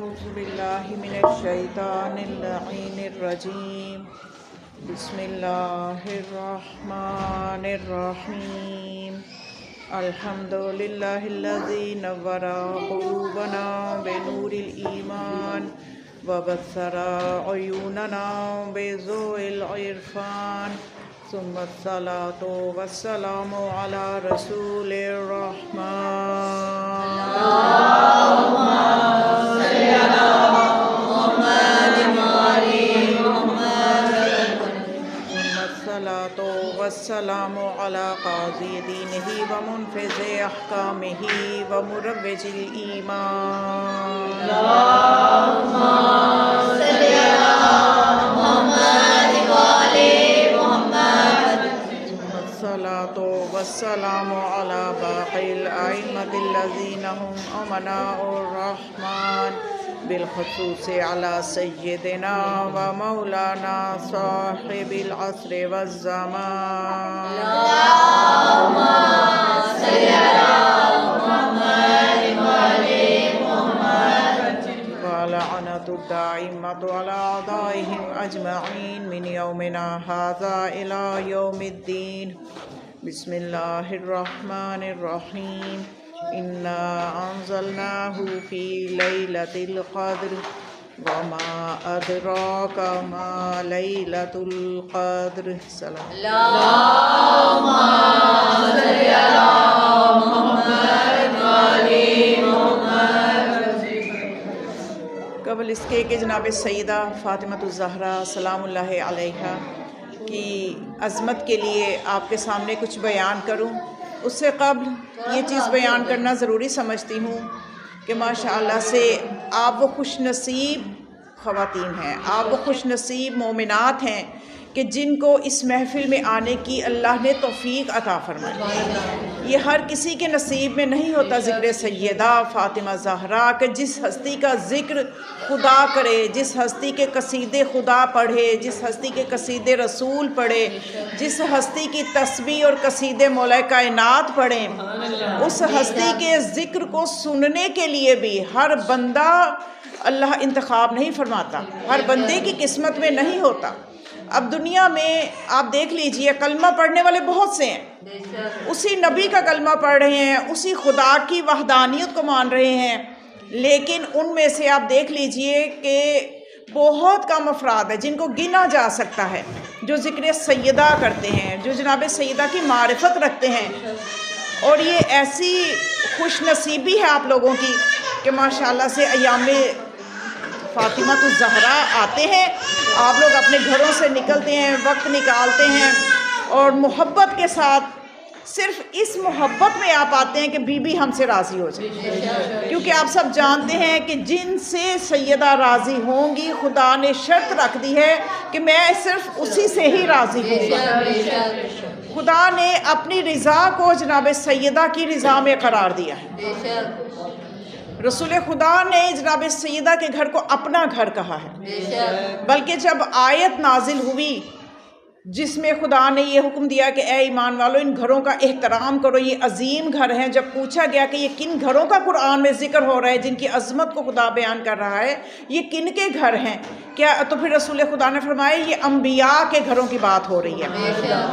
أعوذ بالله من الشيطان اللعين الرجيم. بسم الله الرحمن الرحيم. الحمد لله الذي نور قلوبنا بنور الإيمان وبصر عيوننا بضوء العرفان، ثم الصلاة والسلام على رسول الرحمن. اللهم صل على محمد وآل محمد. ثم الصلاة والسلام على قاضي دينه ومنفذ أحكامه ومروج الإيمان. اللهم صل على محمد وآل محمد. ثم الصلاة والسلام على باقي الأئمة الذين هم أمناء الرحمن، بالخصوص على سيدنا ومولانا صاحب العصر والزمان. اللهم صل على محمد وآل محمد. ولعنة الدائمة على أعدائهم أجمعين من يومنا هذا إلى يوم الدين. بسم الله الرحمن الرحيم. إنا أنزلناه في ليلة القدر وما أدراك ما ليلة القدر. سلام. اللهم صل على محمد وآل محمد. قبل اس کے کہ جناب سیدہ فاطمۃ الزہرا سلام اللہ علیہا کی عظمت کے لیے آپ کے سامنے کچھ بیان کروں، اس سے قبل یہ چیز بیان کرنا ضروری سمجھتی ہوں کہ ماشاءاللہ سے آپ وہ خوش نصیب خواتین ہیں، آپ وہ خوش نصیب مومنات ہیں کہ جن کو اس محفل میں آنے کی اللہ نے توفیق عطا فرمائی. یہ ہر کسی کے نصیب میں نہیں ہوتا ذکر سیدہ فاطمہ زہرا کہ جس ہستی کا ذکر خدا کرے، جس ہستی کے قصیدے خدا پڑھے، جس ہستی کے قصیدے رسول پڑھے، جس ہستی کی تسبیح اور قصیدے مولا کائنات پڑھیں. اس ہستی کے ذکر کو سننے کے لیے بھی ہر بندہ اللہ انتخاب نہیں فرماتا، ہر بندے کی قسمت میں نہیں ہوتا. اب دنیا میں آپ دیکھ لیجئے کلمہ پڑھنے والے بہت سے ہیں، اسی نبی کا کلمہ پڑھ رہے ہیں، اسی خدا کی وحدانیت کو مان رہے ہیں، لیکن ان میں سے آپ دیکھ لیجئے کہ بہت کم افراد ہیں جن کو گنا جا سکتا ہے جو ذکر سیدہ کرتے ہیں، جو جناب سیدہ کی معرفت رکھتے ہیں. اور یہ ایسی خوش نصیبی ہے آپ لوگوں کی کہ ماشاءاللہ سے ایام فاطمہ الزہرا آتے ہیں، آپ لوگ اپنے گھروں سے نکلتے ہیں، وقت نکالتے ہیں اور محبت کے ساتھ، صرف اس محبت میں آپ آتے ہیں کہ بی بی ہم سے راضی ہو جائے، کیونکہ آپ سب جانتے ہیں کہ جن سے سیدہ راضی ہوں گی خدا نے شرط رکھ دی ہے کہ میں صرف اسی سے ہی راضی ہوں. خدا نے اپنی رضا کو جناب سیدہ کی رضا میں قرار دیا ہے. رسول خدا نے جناب سیدہ کے گھر کو اپنا گھر کہا ہے. بلکہ جب آیت نازل ہوئی جس میں خدا نے یہ حکم دیا کہ اے ایمان والو ان گھروں کا احترام کرو، یہ عظیم گھر ہیں، جب پوچھا گیا کہ یہ کن گھروں کا قرآن میں ذکر ہو رہا ہے جن کی عظمت کو خدا بیان کر رہا ہے، یہ کن کے گھر ہیں کیا، تو پھر رسول خدا نے فرمایا یہ انبیاء کے گھروں کی بات ہو رہی ہے.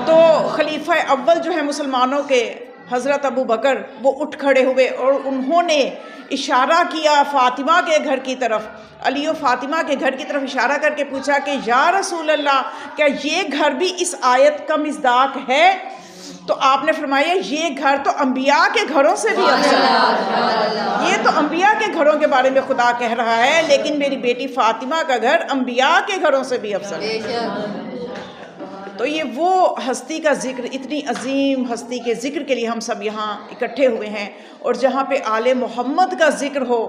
تو خلیفہ اول جو ہے مسلمانوں کے حضرت ابو بکر، وہ اٹھ کھڑے ہوئے اور انہوں نے اشارہ کیا فاطمہ کے گھر کی طرف، علی و فاطمہ کے گھر کی طرف اشارہ کر کے پوچھا کہ یا رسول اللہ کیا یہ گھر بھی اس آیت کا مصداق ہے؟ تو آپ نے فرمایا یہ گھر تو انبیاء کے گھروں سے بھی افضل ہے. یہ تو انبیاء کے گھروں کے بارے میں خدا کہہ رہا ہے، لیکن میری بیٹی فاطمہ کا گھر انبیاء کے گھروں سے بھی افضل ہے. تو یہ وہ ہستی کا ذکر، اتنی عظیم ہستی کے ذکر کے لیے ہم سب یہاں اکٹھے ہوئے ہیں، اور جہاں پہ آل محمد کا ذکر ہو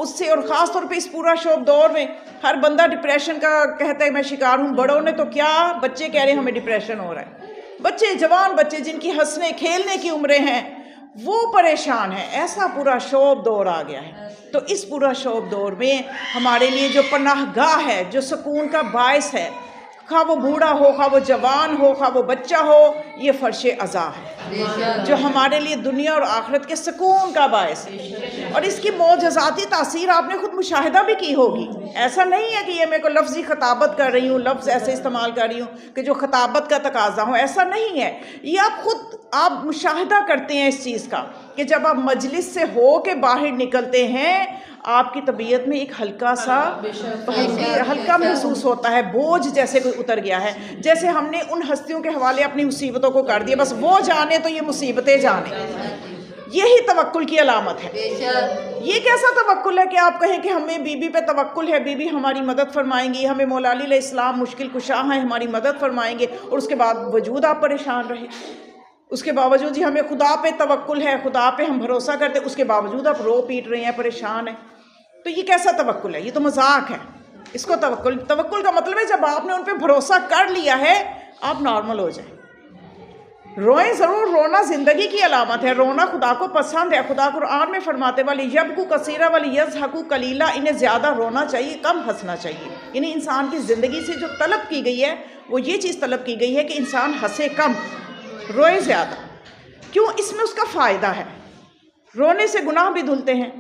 اس سے، اور خاص طور پہ اس پورا شوب دور میں ہر بندہ ڈپریشن کا کہتا ہے میں شکار ہوں. بڑوں نے تو کیا، بچے کہہ رہے ہیں ہمیں ڈپریشن ہو رہا ہے. بچے، جوان بچے جن کی ہنسنے کھیلنے کی عمریں ہیں وہ پریشان ہیں. ایسا پورا شوب دور آ گیا ہے. تو اس پورا شوب دور میں ہمارے لیے جو پناہ گاہ ہے، جو سکون کا باعث ہے، خواہ وہ بوڑھا ہو، خواہ وہ جوان ہو، خواہ وہ بچہ ہو، یہ فرش عزا ہے جو ہمارے لیے دنیا اور آخرت کے سکون کا باعث ہے، اور اس کی معجزاتی تاثیر آپ نے خود مشاہدہ بھی کی ہوگی۔ ایسا نہیں ہے کہ یہ میں کو لفظی خطابت کر رہی ہوں، لفظ ایسے استعمال کر رہی ہوں کہ جو خطابت کا تقاضا ہو، ایسا نہیں ہے۔ یہ آپ مشاہدہ کرتے ہیں اس چیز کا کہ جب آپ مجلس سے ہو کے باہر نکلتے ہیں، آپ کی طبیعت میں ایک ہلکا محسوس ہوتا ہے، بوجھ جیسے کوئی اتر گیا ہے، جیسے ہم نے ان ہستیوں کے حوالے اپنی مصیبتوں کو کر دیا، بس وہ جانے تو یہ مصیبتیں جانے۔ یہی توکل کی علامت ہے۔ یہ کیسا توکل ہے کہ آپ کہیں کہ ہمیں بی بی پہ توکل ہے، بی بی ہماری مدد فرمائیں گی، ہمیں مولا علی علیہ السلام مشکل کشا ہیں، ہماری مدد فرمائیں گے، اور اس کے بعد وجود آپ پریشان رہے۔ اس کے باوجود ہمیں خدا پہ توکل ہے، خدا پہ ہم بھروسہ کرتے، اس کے باوجود آپ رو پیٹ رہے ہیں، پریشان ہیں، تو یہ کیسا توکل ہے؟ یہ تو مذاق ہے۔ اس کو توکل کا مطلب ہے جب آپ نے ان پہ بھروسہ کر لیا ہے، آپ نارمل ہو جائیں۔ روئیں ضرور، رونا زندگی کی علامت ہے، رونا خدا کو پسند ہے۔ خدا قرآن میں فرماتے وَلِيَبْكُوا كَثِيرًا وَلِيَضْحَكُوا قَلِيلًا، انہیں زیادہ رونا چاہیے، کم ہنسنا چاہیے۔ یعنی انسان کی زندگی سے جو طلب کی گئی ہے وہ یہ چیز طلب کی گئی ہے کہ انسان ہنسے کم، روئے زیادہ۔ کیوں؟ اس میں اس کا فائدہ ہے۔ رونے سے گناہ بھی دھلتے ہیں،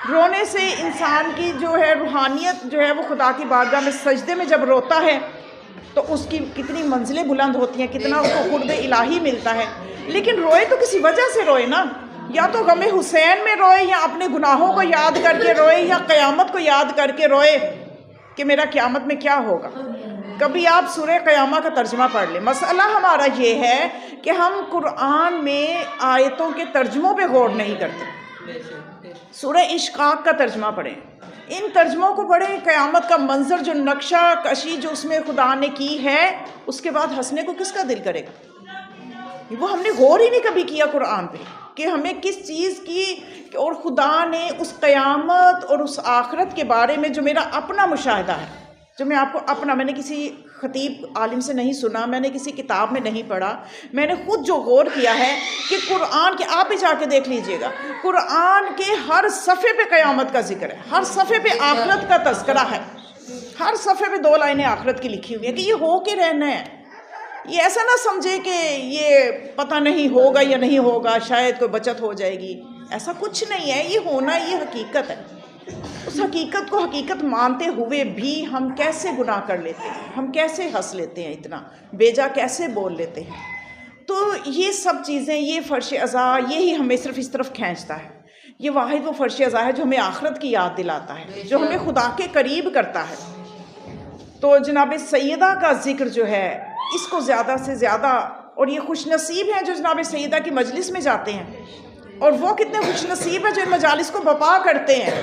رونے سے انسان کی جو ہے روحانیت جو ہے وہ خدا کی بارگاہ میں سجدے میں جب روتا ہے تو اس کی کتنی منزلیں بلند ہوتی ہیں، کتنا اس کو قرب الہی ملتا ہے۔ لیکن روئے تو کسی وجہ سے روئے نا، یا تو غم حسین میں روئے، یا اپنے گناہوں کو یاد کر کے روئے، یا قیامت کو یاد کر کے روئے کہ میرا قیامت میں کیا ہوگا۔ کبھی آپ سورہ قیامہ کا ترجمہ پڑھ لیں۔ مسئلہ ہمارا یہ ہے کہ ہم قرآن میں آیتوں کے ترجموں پہ غور نہیں کرتے۔ سورہ اشقاق کا ترجمہ پڑھیں، ان ترجموں کو پڑھیں، قیامت کا منظر، جو نقشہ کشی جو اس میں خدا نے کی ہے، اس کے بعد ہنسنے کو کس کا دل کرے گا؟ وہ ہم نے غور ہی نہیں کبھی کیا قرآن پہ کہ ہمیں کس چیز کی، اور خدا نے اس قیامت اور اس آخرت کے بارے میں جو میرا اپنا مشاہدہ ہے، جو میں آپ کو میں نے کسی خطیب عالم سے نہیں سنا، میں نے کسی کتاب میں نہیں پڑھا، میں نے خود جو غور کیا ہے کہ قرآن کے، آپ بھی جا کے دیکھ لیجئے گا، قرآن کے ہر صفحے پہ قیامت کا ذکر ہے، ہر صفحے پہ آخرت کا تذکرہ ہے، ہر صفحے پہ 2 لائنیں آخرت کی لکھی ہوئی ہیں کہ یہ ہو کے رہنا ہے۔ یہ ایسا نہ سمجھے کہ یہ پتہ نہیں ہوگا یا نہیں ہوگا، شاید کوئی بچت ہو جائے گی، ایسا کچھ نہیں ہے، یہ ہونا، یہ حقیقت ہے۔ اس حقیقت کو حقیقت مانتے ہوئے بھی ہم کیسے گناہ کر لیتے ہیں، ہم کیسے ہنس لیتے ہیں، اتنا بیجا کیسے بول لیتے ہیں۔ تو یہ سب چیزیں، یہ فرش عزا، یہی ہمیں صرف اس طرف کھینچتا ہے۔ یہ واحد وہ فرش عزا ہے جو ہمیں آخرت کی یاد دلاتا ہے، جو ہمیں خدا کے قریب کرتا ہے۔ تو جناب سیدہ کا ذکر جو ہے، اس کو زیادہ سے زیادہ، اور یہ خوش نصیب ہیں جو جناب سیدہ کی مجلس میں جاتے ہیں، اور وہ کتنے خوش نصیب ہیں جو ان مجالس کو بپا کرتے ہیں۔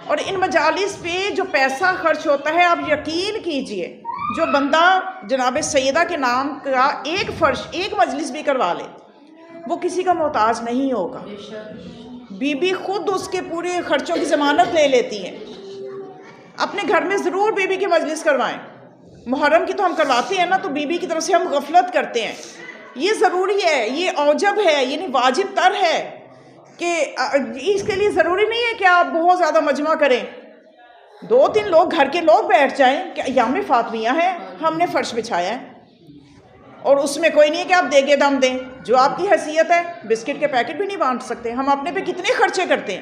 اور ان مجالس پہ جو پیسہ خرچ ہوتا ہے، آپ یقین کیجئے جو بندہ جناب سیدہ کے نام کا ایک فرش، ایک مجلس بھی کروا لے، وہ کسی کا محتاج نہیں ہوگا۔ بی بی خود اس کے پورے خرچوں کی ضمانت لے لیتی ہیں۔ اپنے گھر میں ضرور بی بی کی مجلس کروائیں۔ محرم کی تو ہم کرواتے ہیں نا، تو بی بی کی طرف سے ہم غفلت کرتے ہیں۔ یہ ضروری ہے، یہ اوجب ہے، یعنی واجب تر ہے کہ اس کے لیے ضروری نہیں ہے کہ آپ بہت زیادہ مجمع کریں، 2-3 لوگ گھر کے لوگ بیٹھ جائیں کہ ایام فاطمیہ ہے، ہم نے فرش بچھایا ہے، اور اس میں کوئی نہیں ہے کہ آپ دیگے دم دیں، جو آپ کی حیثیت ہے بسکٹ کے پیکٹ بھی نہیں بانٹ سکتے۔ ہم اپنے پہ کتنے خرچے کرتے ہیں،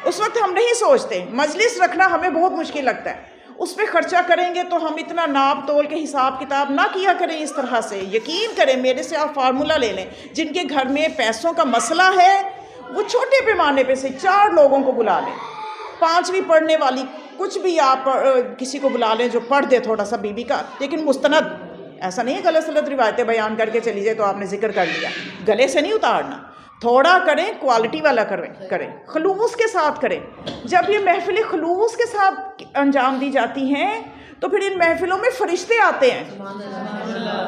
اس وقت ہم نہیں سوچتے۔ مجلس رکھنا ہمیں بہت مشکل لگتا ہے، اس پہ خرچہ کریں گے تو ہم اتنا ناپ تول کے حساب کتاب نہ کیا کریں اس طرح سے۔ یقین کریں، میرے سے آپ فارمولہ لے لیں، جن کے گھر میں پیسوں کا مسئلہ ہے وہ چھوٹے پیمانے پہ سے 4 لوگوں کو بلا لیں، 5ویں پڑھنے والی، کچھ بھی آپ کسی کو بلا لیں جو پڑھ دے تھوڑا سا بی بی کا، لیکن مستند، ایسا نہیں ہے غلط سلط روایتیں بیان کر کے چلی جائے تو آپ نے ذکر کر لیا، گلے سے نہیں اتارنا، تھوڑا کریں، کوالٹی والا کریں، خلوص کے ساتھ کریں۔ جب یہ محفلیں خلوص کے ساتھ انجام دی جاتی ہیں تو پھر ان محفلوں میں فرشتے آتے ہیں،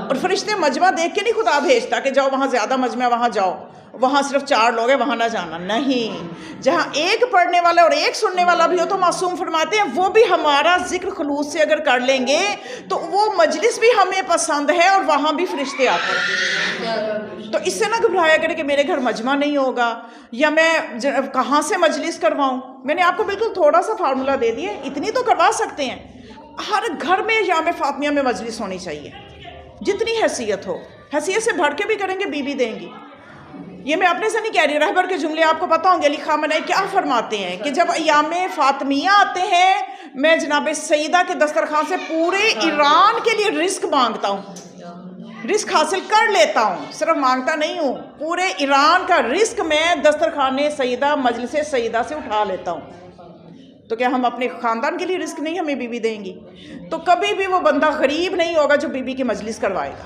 اور فرشتے مجمع دیکھ کے نہیں خدا بھیجتا کہ جاؤ وہاں زیادہ مجمع، وہاں جاؤ، وہاں صرف 4 لوگ ہیں، وہاں نہ جانا، نہیں۔ جہاں ایک پڑھنے والا اور ایک سننے والا بھی ہو تو معصوم فرماتے ہیں وہ بھی ہمارا ذکر خلوص سے اگر کر لیں گے تو وہ مجلس بھی ہمیں پسند ہے، اور وہاں بھی فرشتے آتے ہیں۔ تو اس سے نہ گھبرایا کرے کہ میرے گھر مجمع نہیں ہوگا، یا میں کہاں سے مجلس کرواؤں۔ میں نے آپ کو بالکل تھوڑا سا فارمولہ دے دیا، اتنی تو کروا سکتے ہیں۔ ہر گھر میں یام فاطمیہ میں مجلس ہونی چاہیے، جتنی حیثیت ہو، حیثیت سے بڑھ کے بھی کریں گے بی دیں گی۔ یہ میں اپنے سے نہیں کہہ رہی، رہبر کے جملے آپ کو پتہ ہوں گے، علی خامنہ ای کیا فرماتے ہیں کہ جب ایام فاطمیہ آتے ہیں میں جناب سیدہ کے دسترخوان سے پورے ایران کے لیے رزق مانگتا ہوں، رزق حاصل کر لیتا ہوں، صرف مانگتا نہیں ہوں، پورے ایران کا رزق میں دسترخوان سیدہ مجلس سیدہ سے اٹھا لیتا ہوں۔ تو کیا ہم اپنے خاندان کے لیے رزق نہیں ہمیں بی دیں گی؟ تو کبھی بھی وہ بندہ غریب نہیں ہوگا جو بی کی مجلس کروائے گا۔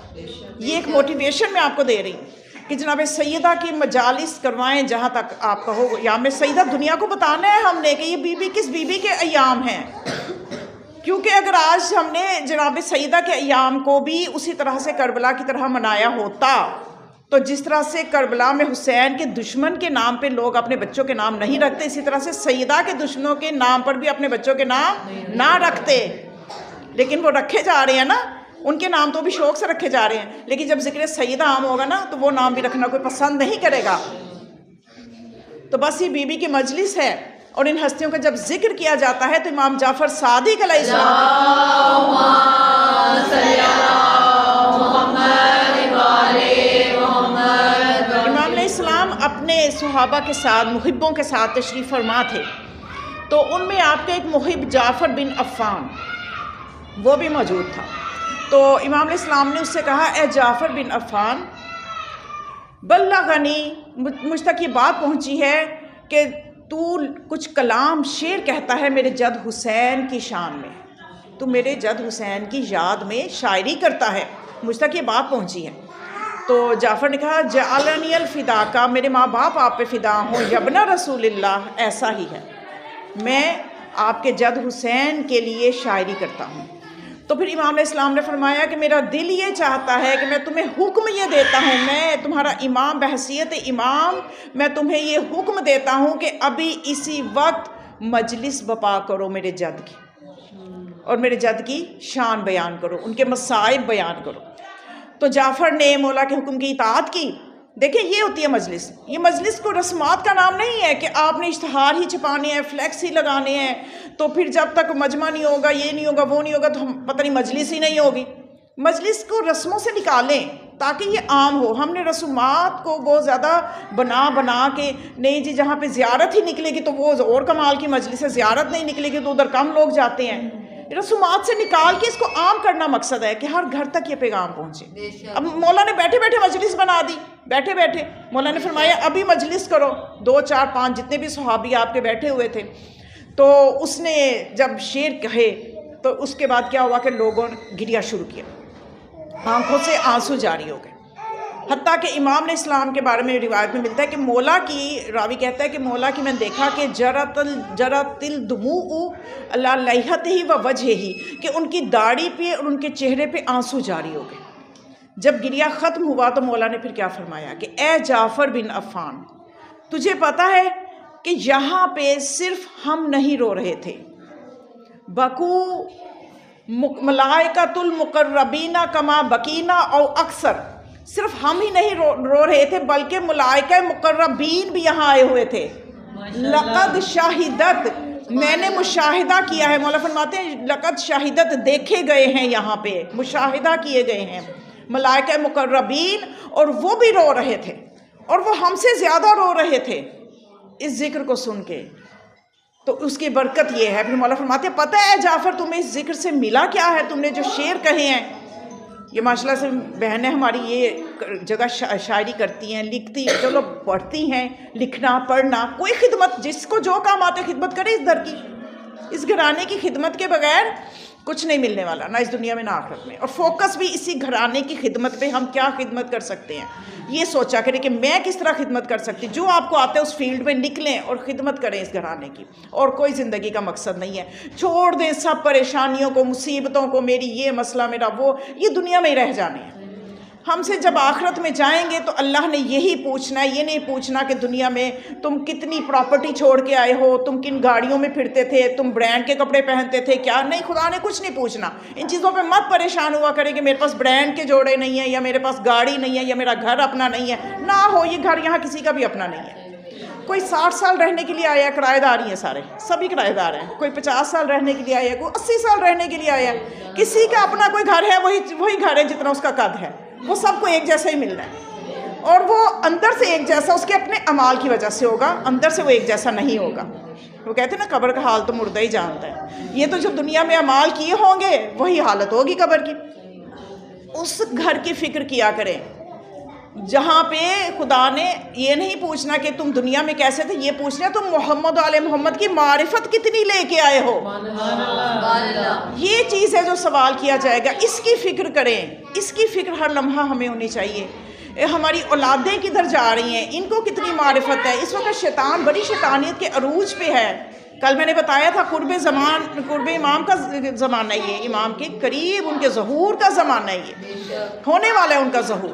یہ ایک موٹیویشن میں آپ کو دے رہی ہوں کہ جناب سیدہ کی مجالس کروائیں جہاں تک آپ کہو۔ ایام سیدہ دنیا کو بتانا ہے ہم نے کہ یہ کس بی کے ایام ہیں، کیونکہ اگر آج ہم نے جناب سیدہ کے ایام کو بھی اسی طرح سے کربلا کی طرح منایا ہوتا تو جس طرح سے کربلا میں حسین کے دشمن کے نام پہ لوگ اپنے بچوں کے نام نہیں رکھتے، اسی طرح سے سیدہ کے دشمنوں کے نام پر بھی اپنے بچوں کے نام نہ رکھتے، لیکن وہ رکھے جا رہے ہیں نا، ان کے نام تو بھی شوق سے رکھے جا رہے ہیں، لیکن جب ذکر سیدہ عام ہوگا نا تو وہ نام بھی رکھنا کوئی پسند نہیں کرے گا۔ تو بس یہ بی کی مجلس ہے، اور ان ہستیوں کا جب ذکر کیا جاتا ہے تو امام جعفر صادق علیہ السلام، امام علیہ السلام اپنے صحابہ کے ساتھ محبوں کے ساتھ تشریف فرما تھے، تو ان میں آپ کے ایک محب جعفر بن عفان وہ بھی موجود تھا۔ تو امام علیہ السلام نے اس سے کہا، اے جعفر بن عفان، بلغنی، مجھ تک یہ بات پہنچی ہے کہ تو کچھ کلام شعر کہتا ہے میرے جد حسین کی شان میں، تو میرے جد حسین کی یاد میں شاعری کرتا ہے، مجھ تک یہ بات پہنچی ہے۔ تو جعفر نے کہا، جعلنی الفدا کا، میرے ماں باپ آپ پہ فدا ہوں، یبن رسول اللہ، ایسا ہی ہے، میں آپ کے جد حسین کے لیے شاعری کرتا ہوں۔ تو پھر امام علیہ السلام نے فرمایا کہ میرا دل یہ چاہتا ہے کہ میں تمہیں حکم یہ دیتا ہوں، میں تمہارا امام بحیثیت امام میں تمہیں یہ حکم دیتا ہوں کہ ابھی اسی وقت مجلس بپا کرو میرے جد کی، اور میرے جد کی شان بیان کرو، ان کے مصائب بیان کرو۔ تو جعفر نے مولا کے حکم کی اطاعت کی۔ دیکھیں یہ ہوتی ہے مجلس، یہ مجلس کو رسمات کا نام نہیں ہے کہ آپ نے اشتہار ہی چھپانے ہیں، فلیکس ہی لگانے ہیں، تو پھر جب تک مجمع نہیں ہوگا، یہ نہیں ہوگا، وہ نہیں ہوگا، تو ہم پتہ نہیں مجلس ہی نہیں ہوگی۔ مجلس کو رسموں سے نکالیں تاکہ یہ عام ہو۔ ہم نے رسومات کو بہت زیادہ بنا کے، نہیں جی جہاں پہ زیارت ہی نکلے گی تو وہ اور کمال کی مجلس ہے، زیارت نہیں نکلے گی تو ادھر کم لوگ جاتے ہیں۔ رسومات سے نکال کے اس کو عام کرنا مقصد ہے کہ ہر گھر تک یہ پیغام پہنچے۔ اب مولا نے بیٹھے بیٹھے مجلس بنا دی، بیٹھے بیٹھے مولا نے فرمایا ابھی مجلس کرو، 2 4 5 جتنے بھی صحابی آپ کے بیٹھے ہوئے تھے۔ تو اس نے جب شعر کہے تو اس کے بعد کیا ہوا کہ لوگوں نے گریا شروع کیا، آنکھوں سے آنسو جاری ہو گئے، حتیٰ کہ امام علیہ السلام کے بارے میں روایت میں ملتا ہے کہ مولا کی، راوی کہتا ہے کہ مولا کی میں نے دیکھا کہ جرت الدموع علی لحیتہ و وجہہ، کہ ان کی داڑھی پہ اور ان کے چہرے پہ آنسو جاری ہو گئے۔ جب گریا ختم ہوا تو مولا نے پھر کیا فرمایا کہ اے جعفر بن عفان، تجھے پتہ ہے کہ یہاں پہ صرف ہم نہیں رو رہے تھے، بکو ملائکۃ المقربین کما بکینا او اکثر، صرف ہم ہی نہیں رو رہے تھے بلکہ ملائکہ مقربین بھی یہاں آئے ہوئے تھے۔ لقد شاہدت، میں نے مشاہدہ کیا ہے، مولا فرماتے ہیں لقد شاہدت، دیکھے گئے ہیں، یہاں پہ مشاہدہ کیے گئے ہیں ملائکہ مقربین، اور وہ بھی رو رہے تھے، اور وہ ہم سے زیادہ رو رہے تھے اس ذکر کو سن کے۔ تو اس کی برکت یہ ہے۔ پھر مولا فرماتے ہیں پتہ ہے جعفر تمہیں اس ذکر سے ملا کیا ہے، تم نے جو شعر کہے ہیں، یہ ماشاءاللہ سے بہنیں ہماری یہ جگہ شاعری کرتی ہیں، لکھتی، چلو پڑھتی ہیں، لکھنا پڑھنا کوئی خدمت، جس کو جو کام آتے خدمت کرے اس در کی، اس گھرانے کی خدمت کے بغیر کچھ نہیں ملنے والا، نہ اس دنیا میں نہ آخرت میں۔ اور فوکس بھی اسی گھرانے کی خدمت پہ، ہم کیا خدمت کر سکتے ہیں یہ سوچا کریں کہ میں کس طرح خدمت کر سکتی، جو آپ کو آتا ہے اس فیلڈ میں نکلیں اور خدمت کریں اس گھرانے کی، اور کوئی زندگی کا مقصد نہیں ہے۔ چھوڑ دیں سب پریشانیوں کو، مصیبتوں کو، میری یہ مسئلہ، میرا وہ، یہ دنیا میں ہی رہ جانے ہیں۔ ہم سے جب آخرت میں جائیں گے تو اللہ نے یہی پوچھنا ہے، یہ نہیں پوچھنا کہ دنیا میں تم کتنی پراپرٹی چھوڑ کے آئے ہو، تم کن گاڑیوں میں پھرتے تھے، تم برانڈ کے کپڑے پہنتے تھے کیا، نہیں، خدا نے کچھ نہیں پوچھنا۔ ان چیزوں پہ مت پریشان ہوا کرے کہ میرے پاس برانڈ کے جوڑے نہیں ہیں، یا میرے پاس گاڑی نہیں ہے، یا میرا گھر اپنا نہیں ہے، نہ ہو، یہ گھر یہاں کسی کا بھی اپنا نہیں ہے۔ کوئی 60 سال رہنے کے لیے آیا ہے، کرایہ دار ہی ہیں سارے، سبھی کرایہ دار ہیں. کوئی 50 سال رہنے کے لیے آیا ہے، کوئی 80 سال رہنے کے لیے آیا ہے. کسی کا اپنا کوئی گھر ہے، وہی گھر ہے جتنا اس کا قد ہے، وہ سب کو ایک جیسا ہی ملنا ہے. اور وہ اندر سے ایک جیسا اس کے اپنے اعمال کی وجہ سے ہوگا، اندر سے وہ ایک جیسا نہیں ہوگا. وہ کہتے ہیں نا قبر کا حال تو مردہ ہی جانتا ہے. یہ تو جو دنیا میں اعمال کیے ہوں گے وہی حالت ہوگی قبر کی. اس گھر کی فکر کیا کریں جہاں پہ خدا نے یہ نہیں پوچھنا کہ تم دنیا میں کیسے تھے، یہ پوچھنا تم محمد علیہ محمد کی معرفت کتنی لے کے آئے ہو. یہ چیز ہے جو سوال کیا جائے گا. اس کی فکر کریں، اس کی فکر ہر لمحہ ہمیں ہونی چاہیے. ہماری اولادیں کدھر جا رہی ہیں، ان کو کتنی معرفت ہے. اس وقت شیطان بڑی شیطانیت کے عروج پہ ہے. کل میں نے بتایا تھا قرب امام کا زمانہ، یہ امام کے قریب ان کے ظہور کا زمانہ، یہ ہونے والا ہے ان کا ظہور.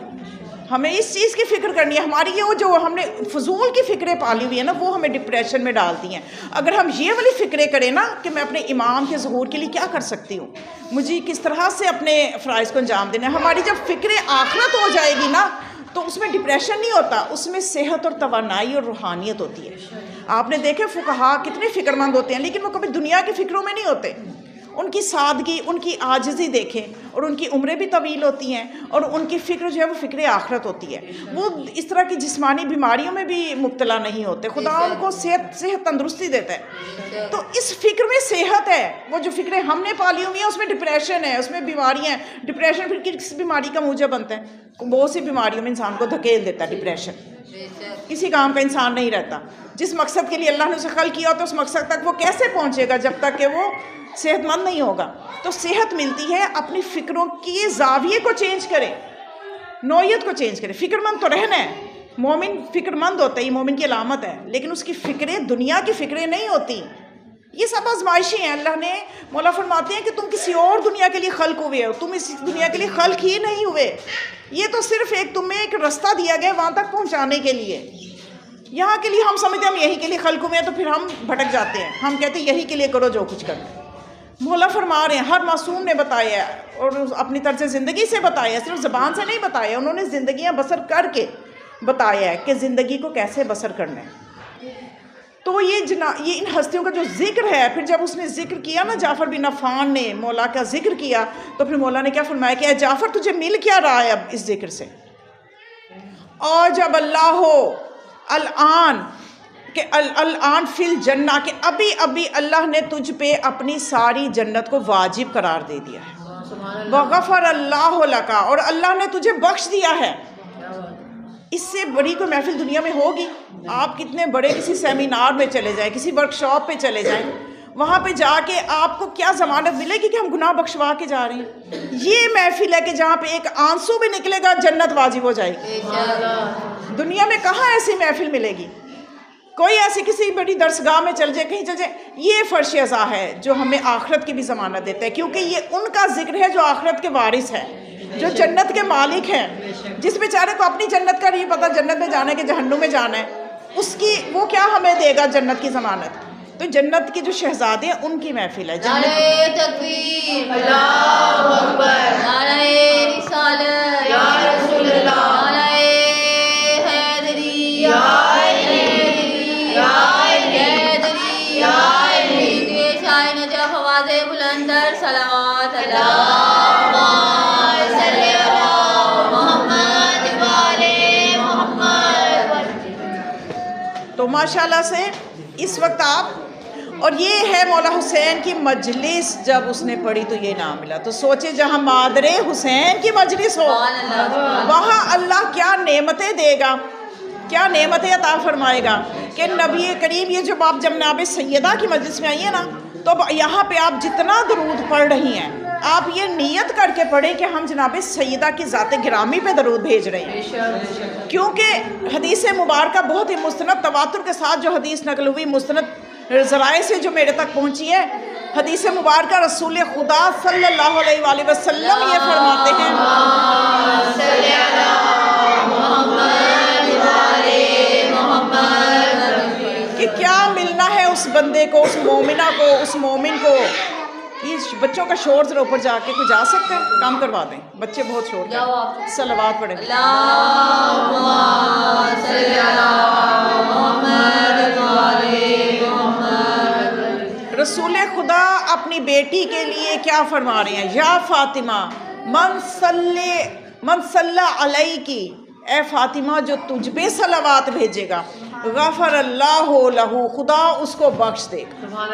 ہمیں اس چیز کی فکر کرنی ہے. ہماری یہ جو ہم نے فضول کی فکریں پالی ہوئی ہیں نا، وہ ہمیں ڈپریشن میں ڈالتی ہیں. اگر ہم یہ والی فکریں کریں نا کہ میں اپنے امام کے ظہور کے لیے کیا کر سکتی ہوں، مجھے کس طرح سے اپنے فرائض کو انجام دینا ہے، ہماری جب فکریں آخرت ہو جائے گی نا تو اس میں ڈپریشن نہیں ہوتا، اس میں صحت اور توانائی اور روحانیت ہوتی ہے. آپ نے دیکھے فقہا کتنے فکر مند ہوتے ہیں، لیکن وہ کبھی دنیا کی فکروں میں نہیں ہوتے. ان کی سادگی، ان کی عاجزی دیکھیں، اور ان کی عمریں بھی طویل ہوتی ہیں، اور ان کی فکر جو ہے وہ فکر آخرت ہوتی ہے. وہ اس طرح کی جسمانی بیماریوں میں بھی مبتلا نہیں ہوتے. خدا ان کو صحت تندرستی دیتا ہے. تو اس فکر میں صحت ہے. وہ جو فکریں ہم نے پالی ہوئی ہیں اس میں ڈپریشن ہے، اس میں بیماریاں ہیں. ڈپریشن پھر کس بیماری کا موجب بنتا ہے؟ بہت سی بیماریوں میں انسان کو دھکیل دیتا ہے ڈپریشن. کسی کام کا انسان نہیں رہتا. جس مقصد کے لیے اللہ نے اسے خلق کیا ہوتا ہے اس مقصد تک وہ کیسے پہنچے گا جب تک کہ وہ صحت مند نہیں ہوگا. تو صحت ملتی ہے اپنی فکروں کی زاویے کو چینج کرے، نوعیت کو چینج کرے. فکر مند تو رہنا ہے. مومن فکر مند ہوتا ہے، یہ مومن کی علامت ہے، لیکن اس کی فکریں دنیا کی فکریں نہیں ہوتی. یہ سب آزمائشی ہیں. اللہ نے مولا فرماتے ہیں کہ تم کسی اور دنیا کے لیے خلق ہوئے ہو، تم اس دنیا کے لیے خلق ہی نہیں ہوئے. یہ تو صرف تمہیں ایک رستہ دیا گیا وہاں تک پہنچانے کے لیے. یہاں کے لیے ہم سمجھتے ہیں ہم یہی کے لیے خلق ہوئے ہیں، تو پھر ہم بھٹک جاتے ہیں. ہم کہتے ہیں یہی کے لیے کرو جو کچھ کرنا. مولا فرما رہے ہیں ہر معصوم نے بتایا ہے اور اپنی طرز زندگی سے بتایا ہے، صرف زبان سے نہیں بتایا. انہوں نے زندگیاں بسر کر کے بتایا ہے کہ زندگی کو کیسے بسر کرنا ہے. تو یہ ان ہستیوں کا جو ذکر ہے، پھر جب اس نے ذکر کیا نا جعفر بن عفان نے مولا کا ذکر کیا، تو پھر مولا نے کیا فرمایا کہ اے جعفر تجھے مل کیا رہا ہے اب اس ذکر سے؟ اور جب اللہ ہو الان کہ الان فی الجنہ، کہ ابھی اللہ نے تجھ پہ اپنی ساری جنت کو واجب قرار دے دیا ہے. وغفر اللہ لک، اور اللہ نے تجھے بخش دیا ہے. اس سے بڑی کوئی محفل دنیا میں ہوگی؟ آپ کتنے بڑے کسی سیمینار میں چلے جائیں، کسی ورک شاپ پہ چلے جائیں، وہاں پہ جا کے آپ کو کیا ضمانت ملے گی کہ ہم گناہ بخشوا کے جا رہے ہیں؟ یہ محفل ہے کہ جہاں پہ ایک آنسو بھی نکلے گا جنت واجب ہو جائے گی. دنیا میں کہاں ایسی محفل ملے گی؟ کوئی ایسی کسی بڑی درسگاہ میں چل جائے، کہیں چل جائے. یہ فرش عزا ہے جو ہمیں آخرت کی بھی ضمانت دیتا ہے، کیونکہ یہ ان کا ذکر ہے جو آخرت کے وارث ہیں، جو جنت کے مالک ہیں. جس بیچارے کو اپنی جنت کا نہیں پتہ جنت میں جانا ہے کہ جہنم میں جانا ہے، اس کی وہ کیا ہمیں دے گا جنت کی ضمانت؟ تو جنت کے جو شہزادے ہیں ان کی محفل ہے. نعرہ تکبیر، اللہ اکبر، نعرہ رسالت یا رسول اللہ، نعرہ حیدری یا حیدری یا حیدری یا حیدری. شاہ نجف آواز بلندر صلوات اللہم صلی علی محمد وآلِ محمد. تو ماشاءاللہ سے اس وقت آپ، اور یہ ہے مولا حسین کی مجلس جب اس نے پڑھی تو یہ نام ملا. تو سوچے جہاں مادر حسین کی مجلس ہو وہاں اللہ کیا نعمتیں دے گا، کیا نعمتیں عطا فرمائے گا. کہ نبی کریم یہ جو آپ جب جناب سیدہ کی مجلس میں آئی ہیں نا، تو یہاں پہ آپ جتنا درود پڑھ رہی ہیں آپ یہ نیت کر کے پڑھیں کہ ہم جناب سیدہ کی ذات گرامی پہ درود بھیج رہے ہیں. کیونکہ حدیث مبارکہ بہت ہی مستند تواتر کے ساتھ جو حدیث نقل ہوئی مستند ذرائع سے جو میرے تک پہنچی ہے، حدیث مبارکہ رسول خدا صلی اللہ علیہ وآلہ وسلم یہ فرماتے ہیں کہ کیا ملنا ہے اس بندے کو، اس مومنہ کو، اس مومن کو. یہ بچوں کا شور ذرا اوپر جا کے کوئی جا سکتا ہے؟ کام کروا دیں، بچے بہت شور کریں. صلوات پڑھیں. اللہم صلی علی محمد رسول خدا اپنی بیٹی کے لیے کیا فرما رہے ہیں؟ یا فاطمہ من صلی علیکی، اے فاطمہ جو تجھ پہ صلوات بھیجے گا، غفر اللہ لہو، خدا اس کو بخش دے گا۔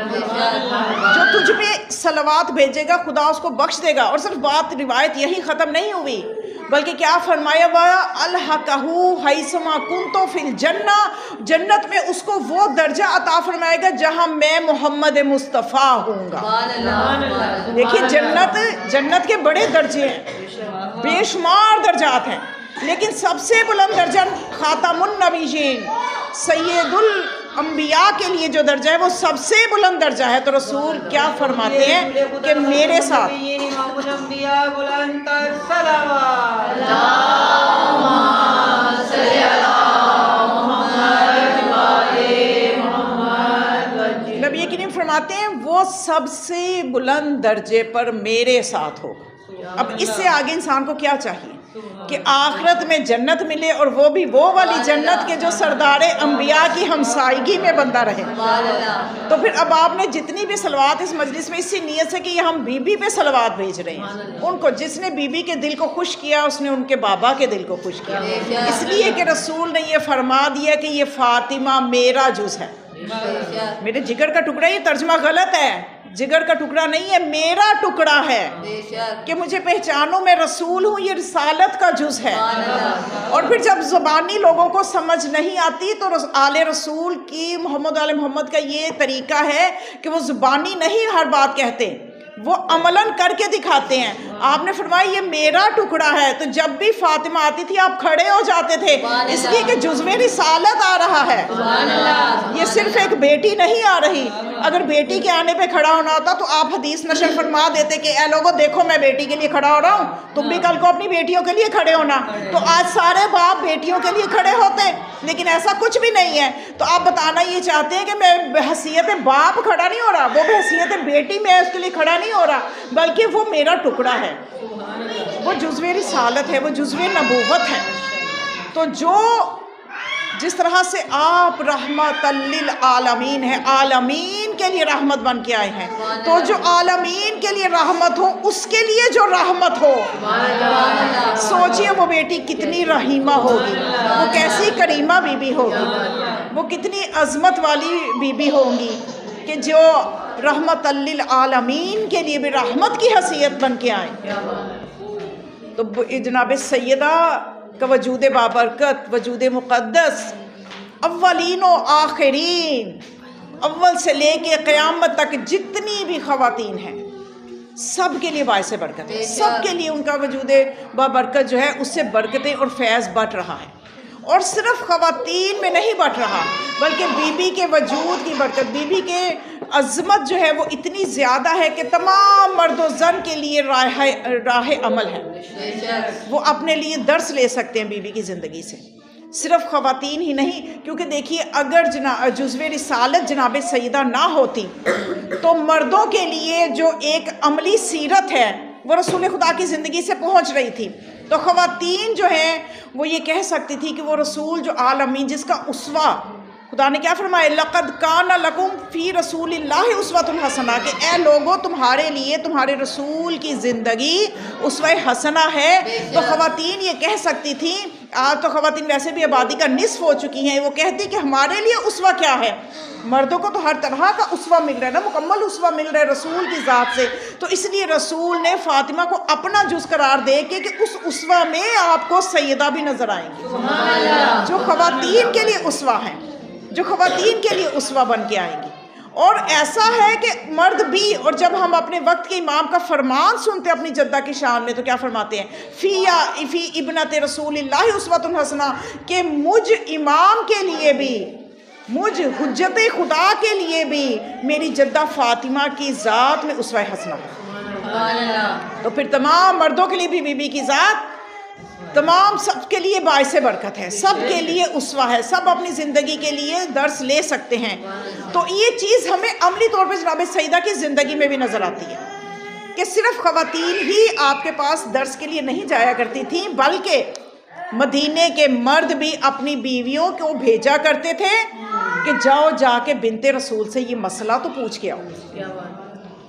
جو تجھ پہ صلوات بھیجے گا خدا اس کو بخش دے گا۔ اور صرف بات روایت یہی ختم نہیں ہوئی، بلکہ کیا فرمایا ہوا؟ الحقہ حیثما کنتو فی الجنہ، جنت میں اس کو وہ درجہ عطا فرمائے گا جہاں میں محمد مصطفیٰ ہوں گا۔ دیکھیے جنت کے بڑے درجے ہیں، بے شمار درجات ہیں، لیکن سب سے بلند درجہ خاتم النبیین سید الانبیاء کے لیے جو درجہ ہے وہ سب سے بلند درجہ ہے۔ تو رسول کیا فرماتے ہیں کہ میرے ساتھ نبی کریم فرماتے ہیں وہ سب سے بلند درجے پر میرے ساتھ ہوگا۔ اب اس سے آگے انسان کو کیا چاہیے کہ آخرت میں جنت ملے، اور وہ بھی وہ والی جنت کے جو سردار انبیاء کی ہمسائیگی میں بندہ رہے۔ تو پھر اب آپ نے جتنی بھی صلوات اس مجلس میں اسی نیت سے کہ یہ ہم بی بی پہ صلوات بھیج رہے ہیں، ان کو جس نے بی بی کے دل کو خوش کیا اس نے ان کے بابا کے دل کو خوش کیا، اس لیے کہ رسول نے یہ فرما دیا کہ یہ فاطمہ میرا جز ہے، میرے جگر کا ٹکڑا۔ یہ ترجمہ غلط ہے، جگر کا ٹکڑا نہیں ہے، میرا ٹکڑا ہے کہ مجھے پہچانو میں رسول ہوں، یہ رسالت کا جز ہے۔ اور پھر جب زبانی لوگوں کو سمجھ نہیں آتی تو آل رسول کی محمد آل محمد کا یہ طریقہ ہے کہ وہ زبانی نہیں ہر بات کہتے، وہ عملاً کر کے دکھاتے ہیں۔ آپ نے فرمایا یہ میرا ٹکڑا ہے، تو جب بھی فاطمہ آتی تھی آپ کھڑے ہو جاتے تھے، اس لیے کہ جزوِ رسالت آ رہا ہے، یہ صرف ایک بیٹی نہیں آ رہی۔ اگر بیٹی کے آنے پہ کھڑا ہونا ہوتا تو آپ حدیث نشر فرما دیتے کہ اے لوگوں دیکھو میں بیٹی کے لیے کھڑا ہو رہا ہوں، تم بھی کل کو اپنی بیٹیوں کے لیے کھڑے ہونا۔ تو آج سارے باپ بیٹیوں کے لیے کھڑے ہوتے، لیکن ایسا کچھ بھی نہیں ہے۔ تو آپ بتانا یہ چاہتے ہیں کہ میں بحیثیت باپ کھڑا نہیں ہو رہا، وہ بحیثیت بیٹی میں اس کے لیے کھڑا نہیں ہو رہا، بلکہ وہ میرا ٹکڑا ہے، وہ جزوِ رسالت ہے، وہ جزوِ نبوت ہے۔ تو جس طرح سے آپ رحمت للعالمین ہیں، عالمین کے لیے رحمت بن کے آئے ہیں، تو جو عالمین کے لیے رحمت ہو اس کے لیے جو رحمت ہو، سوچئے وہ بیٹی کتنی رحیمہ ہوگی، وہ کیسی کریمہ بی بی ہوگی، وہ کتنی عظمت والی بی بی ہوں گی کہ جو رحمت للعالمین کے لیے بھی رحمت کی حیثیت بن کے آئیں۔ تو جناب سیدہ کا وجود بابرکت، وجود مقدس، اولین و آخرین، اول سے لے کے قیامت تک جتنی بھی خواتین ہیں سب کے لیے باعث برکت ہے، سب کے لیے ان کا وجود بابرکت جو ہے اس سے برکتیں اور فیض بٹ رہا ہے۔ اور صرف خواتین میں نہیں بٹ رہا، بلکہ بی بی کے وجود کی برکت، بی بی کے عظمت جو ہے وہ اتنی زیادہ ہے کہ تمام مرد و زن کے لیے راہ عمل ہے، وہ اپنے لیے درس لے سکتے ہیں بی بی کی زندگی سے۔ صرف خواتین ہی نہیں، کیونکہ دیکھیے اگر جزوِ رسالت جناب سیدہ نہ ہوتی تو مردوں کے لیے جو ایک عملی سیرت ہے وہ رسول خدا کی زندگی سے پہنچ رہی تھی، تو خواتین جو ہیں وہ یہ کہہ سکتی تھی کہ وہ رسول جو عالمین جس کا اسوہ، خدا نے کیا فرمایا لقد کان لکم فی رسول اللہ اسوۃ حسنہ، کہ اے لوگو تمہارے لیے تمہارے رسول کی زندگی اسوہ حسنہ ہے۔ تو خواتین یہ کہہ سکتی تھیں، آج تو خواتین ویسے بھی آبادی کا نصف ہو چکی ہیں، وہ کہتی کہ ہمارے لیے اسوہ کیا ہے، مردوں کو تو ہر طرح کا اسوہ مل رہا ہے نا، مکمل اسوہ مل رہا ہے رسول کی ذات سے، تو اس لیے رسول نے فاطمہ کو اپنا جز قرار دے کے کہ اس اسوہ میں آپ کو سیدہ بھی نظر آئیں گی، جو خواتین کے لیے اسوہ ہیں، جو خواتین کے لیے اسوہ بن کے آئیں گی۔ اور ایسا ہے کہ مرد بھی، اور جب ہم اپنے وقت کے امام کا فرمان سنتے اپنی جدہ کی شان میں تو کیا فرماتے ہیں، فی ابنت رسول اللہ اسوۃ حسنہ، کہ مجھ امام کے لیے بھی، مجھ حجت خدا کے لیے بھی میری جدہ فاطمہ کی ذات میں اسوہ حسنہ ہے۔ تو پھر تمام مردوں کے لیے بھی بی بی کی ذات تمام سب کے لیے باعث برکت ہے، سب کے لیے اسوہ ہے، سب اپنی زندگی کے لیے درس لے سکتے ہیں۔ تو یہ چیز ہمیں عملی طور پہ جناب سیدہ کی زندگی میں بھی نظر آتی ہے کہ صرف خواتین ہی آپ کے پاس درس کے لیے نہیں جایا کرتی تھیں، بلکہ مدینے کے مرد بھی اپنی بیویوں کو بھیجا کرتے تھے کہ جاؤ جا کے بنت رسول سے یہ مسئلہ تو پوچھ کے آؤ.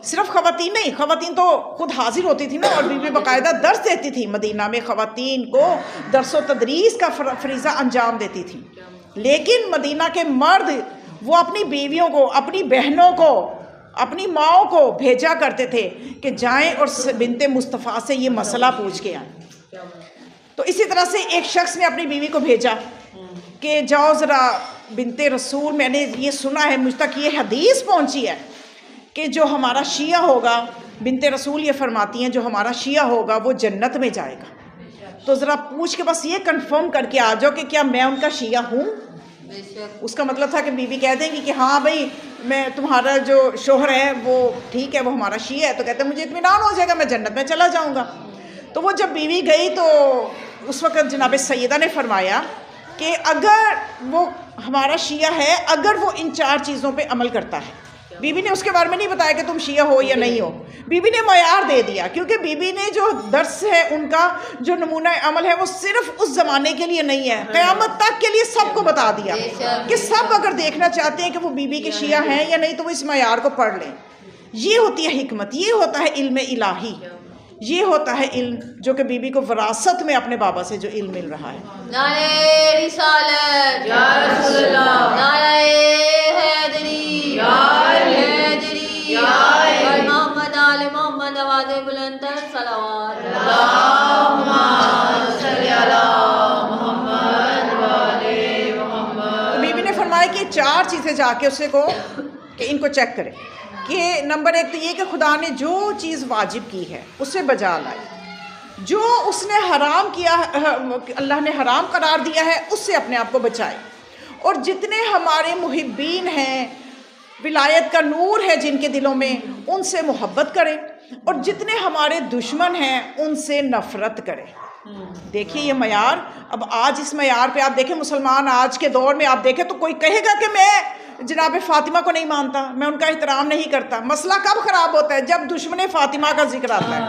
صرف خواتین نہیں، خواتین تو خود حاضر ہوتی تھی نا، اور بیوی باقاعدہ درس دیتی تھی. مدینہ میں خواتین کو درس و تدریس کا فریضہ انجام دیتی تھی. لیکن مدینہ کے مرد وہ اپنی بیویوں کو، اپنی بہنوں کو، اپنی ماؤں کو بھیجا کرتے تھے کہ جائیں اور بنت مصطفیٰ سے یہ مسئلہ پوچھ کے آئیں. تو اسی طرح سے ایک شخص نے اپنی بیوی کو بھیجا کہ جاؤ ذرا بنت رسول، میں نے یہ سنا ہے، مجھ تک یہ حدیث پہنچی ہے کہ جو ہمارا شیعہ ہوگا، بنت رسول یہ فرماتی ہیں جو ہمارا شیعہ ہوگا وہ جنت میں جائے گا. تو ذرا پوچھ کے بس یہ کنفرم کر کے آ جاؤ کہ کیا میں ان کا شیعہ ہوں. اس کا مطلب تھا کہ بیوی کہہ دیں گی کہ ہاں بھائی میں تمہارا جو شوہر ہے وہ ٹھیک ہے، وہ ہمارا شیعہ ہے، تو کہتے ہیں مجھے اطمینان ہو جائے گا، میں جنت میں چلا جاؤں گا. تو وہ جب بیوی گئی تو اس وقت جناب سیدہ نے فرمایا کہ اگر وہ ہمارا شیعہ ہے، اگر وہ ان 4 چیزوں پہ عمل کرتا ہے. بیوی نے اس کے بارے میں نہیں بتایا کہ تم شیعہ ہو یا نہیں ہو، بیوی نے معیار دے دیا، کیونکہ بیوی نے جو درس ہے ان کا جو نمونہ عمل ہے وہ صرف اس زمانے کے لیے نہیں ہے، قیامت تک کے لیے سب کو بتا دیا کہ سب اگر دیکھنا چاہتے ہیں کہ وہ بیوی کے شیعہ ہیں یا نہیں تو وہ اس معیار کو پڑھ لیں. یہ ہوتی ہے حکمت، یہ ہوتا ہے علم الہی، یہ ہوتا ہے علم جو کہ بیوی کو وراثت میں اپنے بابا سے جو علم مل رہا ہے. نعرہ رسالت یا رسول اللہ، نعرہ حیدری یا حیدری یا محمد آل محمد، آواز بلند تر صلوات. اللہم صلی علی محمد و آل محمد. بیوی نے فرمایا کہ 4 چیزیں جا کے اسے کو کہ ان کو چیک کرے کہ نمبر 1 تو یہ کہ خدا نے جو چیز واجب کی ہے اسے بجا لائے، جو اس نے حرام کیا، اللہ نے حرام قرار دیا ہے اس سے اپنے آپ کو بچائے، اور جتنے ہمارے محبین ہیں، ولایت کا نور ہے جن کے دلوں میں، ان سے محبت کرے، اور جتنے ہمارے دشمن ہیں ان سے نفرت کرے. دیکھیے یہ معیار. اب آج اس معیار پہ آپ دیکھیں مسلمان آج کے دور میں آپ دیکھیں تو کوئی کہے گا کہ میں جناب فاطمہ کو نہیں مانتا، میں ان کا احترام نہیں کرتا. مسئلہ کب خراب ہوتا ہے؟ جب دشمن فاطمہ کا ذکر آتا ہے.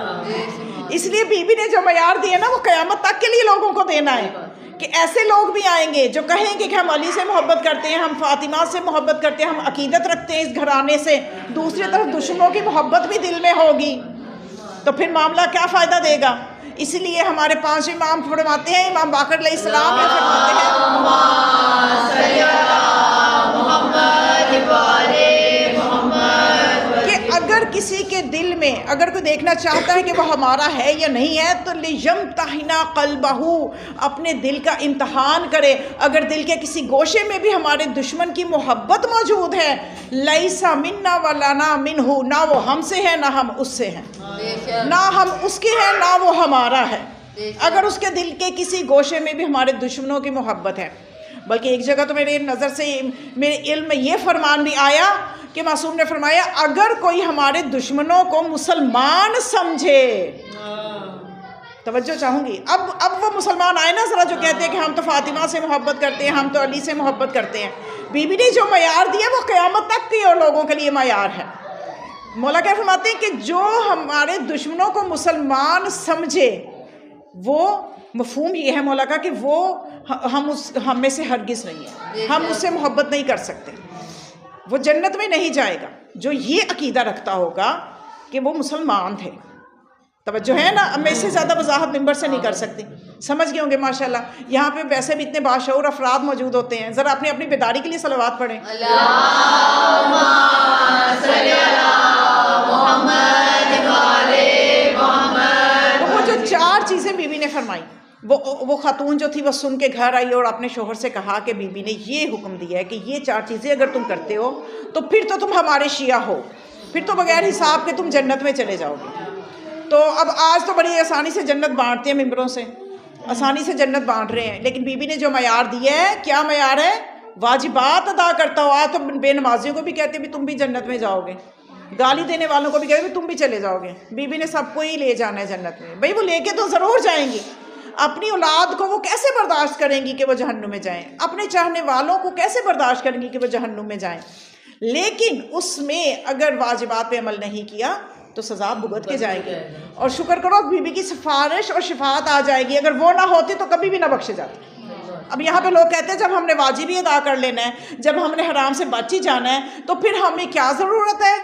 اس لیے بیوی نے جو معیار دیے نا وہ قیامت تک کے لیے لوگوں کو دینا ہے کہ ایسے لوگ بھی آئیں گے جو کہیں گے کہ ہم علی سے محبت کرتے ہیں، ہم فاطمہ سے محبت کرتے ہیں، ہم عقیدت رکھتے ہیں اس گھرانے سے، دوسری طرف دشمنوں کی محبت بھی دل میں ہوگی، تو پھر معاملہ کیا فائدہ دے گا؟ اس لیے ہمارے 5 امام فرماتے ہیں، امام باقر علیہ السلام نے فرماتے ہیں کہ اگر کسی کے دل میں اگر کوئی دیکھنا چاہتا ہے کہ وہ ہمارا ہے یا نہیں ہے تو لِيَمْتَحِنَ قَلْبَهُ، اپنے دل کا امتحان کرے. اگر دل کے کسی گوشے میں بھی ہمارے دشمن کی محبت موجود ہے، لَيْسَ مِنَّا وَلَا نَا مِنْهُ، نہ وہ ہم سے ہے نہ ہم اس سے ہیں، نہ ہم اس کے ہیں نہ وہ ہمارا ہے. اگر اس کے دل کے کسی گوشے میں بھی ہمارے دشمنوں کی محبت ہے. بلکہ ایک جگہ تو میرے نظر سے میرے علم میں یہ فرمان بھی آیا کہ معصوم نے فرمایا اگر کوئی ہمارے دشمنوں کو مسلمان سمجھے، توجہ چاہوں گی، اب وہ مسلمان آئے نا ذرا جو کہتے ہیں کہ ہم تو فاطمہ سے محبت کرتے ہیں، ہم تو علی سے محبت کرتے ہیں. بیوی نے جو معیار دیا وہ قیامت تک کے لوگوں کے لیے معیار ہے. مولا کیا فرماتے ہیں کہ جو ہمارے دشمنوں کو مسلمان سمجھے، وہ مفہوم یہ ہے مولا کا کہ وہ ہم میں سے ہرگز نہیں ہے، ہم اس سے محبت نہیں کر سکتے، وہ جنت میں نہیں جائے گا. جو یہ عقیدہ رکھتا ہوگا کہ وہ مسلمان تھے. توجہ ہے نا؟ اب میں اس سے زیادہ وضاحت ممبر سے نہیں کر سکتی، سمجھ گئے ہوں گے ماشاءاللہ. یہاں پہ ویسے بھی اتنے باشعور افراد موجود ہوتے ہیں، ذرا اپنی اپنی بیداری کے لیے صلوات پڑھیں. اللہم صلی علی محمد و آل محمد. تو وہ جو 4 چیزیں بیوی نے فرمائی، وہ خاتون جو تھی وہ سن کے گھر آئی اور اپنے شوہر سے کہا کہ بیوی نے یہ حکم دیا ہے کہ یہ 4 چیزیں اگر تم کرتے ہو تو پھر تو تم ہمارے شیعہ ہو، پھر تو بغیر حساب کے تم جنت میں چلے جاؤ گے. تو اب آج تو بڑی آسانی سے جنت بانٹتے ہیں ممبروں سے، آسانی سے جنت بانٹ رہے ہیں، لیکن بیوی نے جو معیار دیا ہے، کیا معیار ہے؟ واجبات ادا کرتا ہو. آج تو بے نمازیوں کو بھی کہتے ہیں بھی تم بھی جنت میں جاؤ گے، گالی دینے والوں کو بھی کہتے ہیں تم بھی چلے جاؤ گے. بیوی نے سب کو ہی لے جانا ہے جنت میں. بھائی وہ لے کے تو ضرور جائیں گی، اپنی اولاد کو وہ کیسے برداشت کریں گی کہ وہ جہنم میں جائیں، اپنے چاہنے والوں کو کیسے برداشت کریں گی کہ وہ جہنم میں جائیں. لیکن اس میں اگر واجبات پہ عمل نہیں کیا تو سزا بھگت کے جائے گی. اور شکر کرو بیوی کی سفارش اور شفاعت آ جائے گی، اگر وہ نہ ہوتی تو کبھی بھی نہ بخشے جاتے. اب یہاں پہ لوگ کہتے ہیں جب ہم نے واجب ہی ادا کر لینا ہے، جب ہم نے حرام سے بچ ہی جانا ہے، تو پھر ہمیں کیا ضرورت ہے،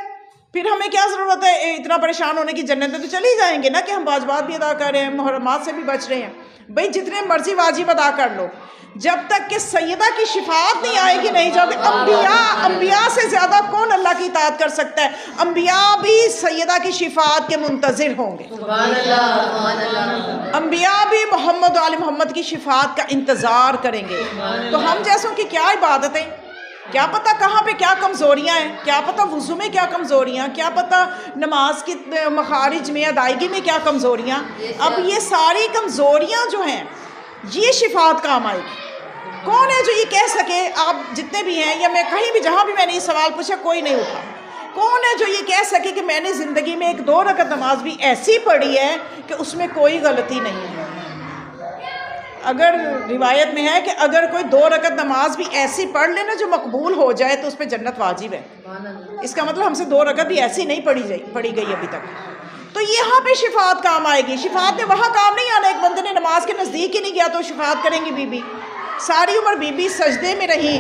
پھر ہمیں کیا ضرورت ہے اتنا پریشان ہونے کی؟ جنت میں تو چلی جائیں گے نا کہ ہم واجبات بھی ادا کر رہے ہیں، محرمات سے بھی بچ رہے ہیں۔ بھئی جتنے مرضی واجب ادا کر لو، جب تک کہ سیدہ کی شفاعت نہیں آئے گی نہیں جاؤ گے۔ انبیاء سے زیادہ کون اللہ کی اطاعت کر سکتا ہے؟ انبیاء بھی سیدہ کی شفاعت کے منتظر ہوں گے، سبحان اللہ، سبحان اللہ۔ انبیاء بھی محمد و آل محمد کی شفاعت کا انتظار کریں گے۔ تو ہم جیسوں کی کیا عبادتیں، کیا پتہ کہاں پہ کیا کمزوریاں ہیں، کیا پتہ وضو میں کیا کمزوریاں، کیا پتہ نماز کی مخارج میں ادائیگی میں کیا کمزوریاں۔ اب یہ ساری کمزوریاں جو ہیں یہ شفاعت کام آئے گی۔ کون ہے جو یہ کہہ سکے، آپ جتنے بھی ہیں یا میں کہیں بھی جہاں بھی میں نے یہ سوال پوچھا کوئی نہیں اٹھا، کون ہے جو یہ کہہ سکے کہ میں نے زندگی میں 1-2 رکعت نماز بھی ایسی پڑھی ہے کہ اس میں کوئی غلطی نہیں ہے؟ اگر روایت میں ہے کہ اگر کوئی 2 رکعت نماز بھی ایسی پڑھ لینا جو مقبول ہو جائے تو اس پہ جنت واجب ہے۔ اس کا مطلب ہم سے 2 رکعت بھی ایسی نہیں پڑھی گئی ابھی تک۔ تو یہاں پہ شفاعت کام آئے گی۔ شفاعت نے وہاں کام نہیں آنا، ایک بندے نے نماز کے نزدیک ہی نہیں گیا تو شفاعت کریں گی بی بی؟ ساری عمر بی بی سجدے میں رہی،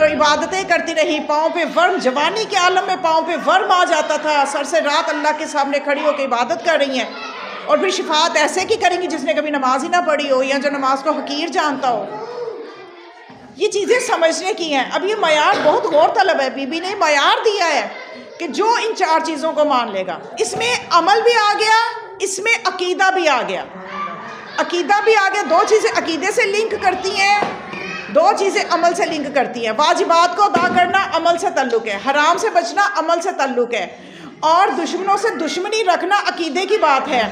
عبادتیں کرتی رہی، پاؤں پہ ورم، جوانی کے عالم میں پاؤں پہ ورم آ جاتا تھا، سر سے رات اللہ کے سامنے کھڑی ہو کے عبادت کر رہی ہیں، اور پھر شفاعت ایسے کی کریں گی جس نے کبھی نماز ہی نہ پڑھی ہو یا جو نماز کو حقیر جانتا ہو۔ یہ چیزیں سمجھنے کی ہیں۔ اب یہ معیار بہت غور طلب ہے، بی بی نے معیار دیا ہے کہ جو ان 4 چیزوں کو مان لے گا، اس میں عمل بھی آ گیا، اس میں عقیدہ بھی آ گیا، عقیدہ بھی آ گیا۔ 2 چیزیں عقیدے سے لنک کرتی ہیں، 2 چیزیں عمل سے لنک کرتی ہیں۔ واجبات کو ادا کرنا عمل سے تعلق ہے، حرام سے بچنا عمل سے تعلق ہے، اور دشمنوں سے دشمنی رکھنا عقیدے کی بات ہے،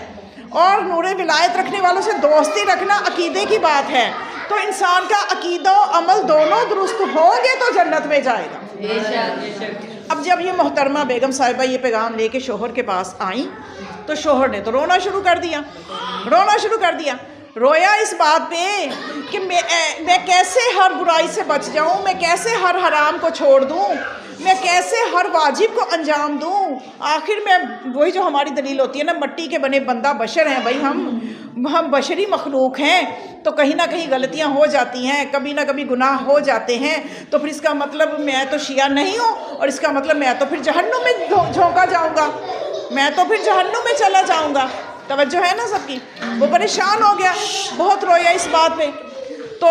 اور نور ولایت رکھنے والوں سے دوستی رکھنا عقیدے کی بات ہے۔ تو انسان کا عقیدہ و عمل دونوں درست ہوں گے تو جنت میں جائے گا۔ بے شک، بے شک۔ اب جب یہ محترمہ بیگم صاحبہ یہ پیغام لے کے شوہر کے پاس آئیں تو شوہر نے تو رونا شروع کر دیا، رویا اس بات پہ کہ میں کیسے ہر برائی سے بچ جاؤں، میں کیسے ہر حرام کو چھوڑ دوں، میں کیسے ہر واجب کو انجام دوں۔ آخر میں وہی جو ہماری دلیل ہوتی ہے نا، مٹی کے بنے بندہ بشر ہیں بھائی، ہم بشری مخلوق ہیں، تو کہیں نہ کہیں غلطیاں ہو جاتی ہیں، کبھی نہ کبھی گناہ ہو جاتے ہیں، تو پھر اس کا مطلب میں تو شیعہ نہیں ہوں، اور اس کا مطلب میں تو پھر جہنم میں جھونکا جاؤں گا، میں تو پھر جہنم میں چلا جاؤں گا۔ توجہ ہے نا سب کی؟ وہ پریشان ہو گیا، بہت رویا اس بات پہ۔ تو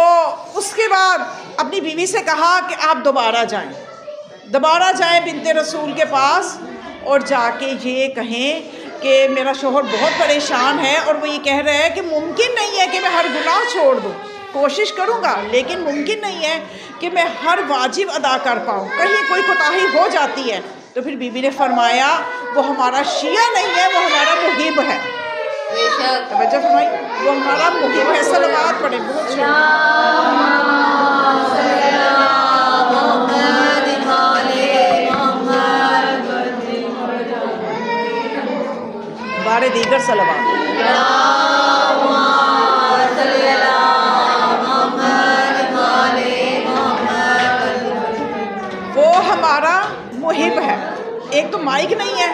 اس کے بعد اپنی بیوی سے کہا کہ آپ دوبارہ جائیں بنت رسول کے پاس، اور جا کے یہ کہیں کہ میرا شوہر بہت پریشان ہے، اور وہ یہ کہہ رہا ہے کہ ممکن نہیں ہے کہ میں ہر گناہ چھوڑ دوں، کوشش کروں گا لیکن ممکن نہیں ہے کہ میں ہر واجب ادا کر پاؤں، کہیں کوئی کوتاہی ہو جاتی ہے۔ تو پھر بی بی نے فرمایا وہ ہمارا شیعہ نہیں ہے، وہ ہمارا محب ہے۔ بے شک۔ توجہ فرمائی، وہ ہمارا محب ہے۔ صلوات پڑھیں بہت شکریہ۔ بارے دیگر صلوات۔ وہ ہمارا محب ہے۔ ایک تو مائک نہیں ہے،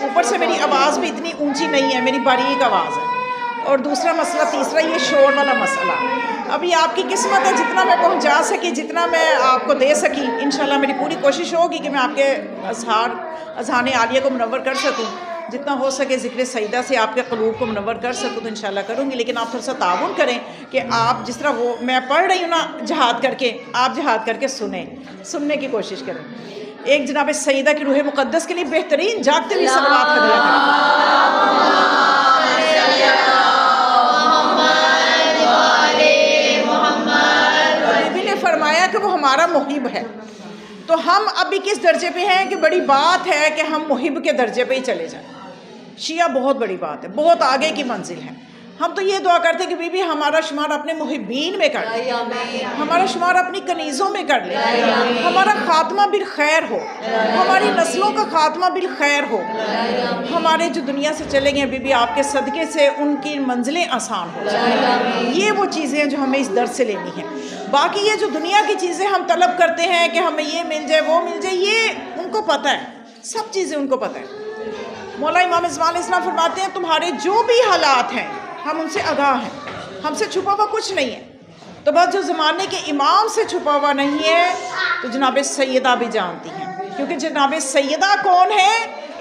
اوپر سے میری آواز بھی اتنی اونچی نہیں ہے، میری باریک آواز ہے، اور دوسرا مسئلہ، تیسرا یہ شور والا مسئلہ۔ ابھی آپ کی قسمت ہے، جتنا میں پہنچا سکی، جتنا میں آپ کو دے سکی، انشاءاللہ میری پوری کوشش ہوگی کہ میں آپ کے اذہان عالیہ کو منور کر سکوں، جتنا ہو سکے ذکر سیدہ سے آپ کے قلوب کو منور کر سکوں تو انشاءاللہ کروں گی۔ لیکن آپ تھوڑا سا تعاون کریں کہ آپ جس طرح وہ میں پڑھ رہی ہوں نا جہاد کر کے، آپ جہاد کر کے سننے کی کوشش کریں۔ ایک جناب سیدہ کی روح مقدس کے لیے بہترین جاگتے ہوئی صلوات ہدیہ کریں۔ بی نے فرمایا کہ وہ ہمارا محب ہے، تو ہم ابھی کس درجے پہ ہیں کہ بڑی بات ہے کہ ہم محب کے درجے پہ ہی چلے جائیں۔ شیعہ بہت بڑی بات ہے، بہت آگے کی منزل ہے۔ ہم تو یہ دعا کرتے کہ بی بی ہمارا شمار اپنے محبین میں کر لے، ہمارا شمار اپنی کنیزوں میں کر لے، ہمارا خاتمہ بالخیر ہو، ہماری نسلوں کا خاتمہ بالخیر ہو، ہمارے جو دنیا سے چلے گئے بی بی آپ کے صدقے سے ان کی منزلیں آسان ہو جائیں۔ یہ وہ چیزیں ہیں جو ہمیں اس درس سے لینی ہیں۔ باقی یہ جو دنیا کی چیزیں ہم طلب کرتے ہیں کہ ہمیں یہ مل جائے وہ مل جائے، یہ ان کو پتہ ہے، سب چیزیں ان کو پتہ ہے۔ مولا امام اعظم علیہ السلام فرماتے ہیں تمہارے جو بھی حالات ہیں ہم ان سے آگاہ ہیں، ہم سے چھپا ہوا کچھ نہیں ہے، تو بس جو زمانے کے امام سے چھپا ہوا نہیں ہے تو جناب سیدہ بھی جانتی ہیں، کیونکہ جناب سیدہ کون ہے؟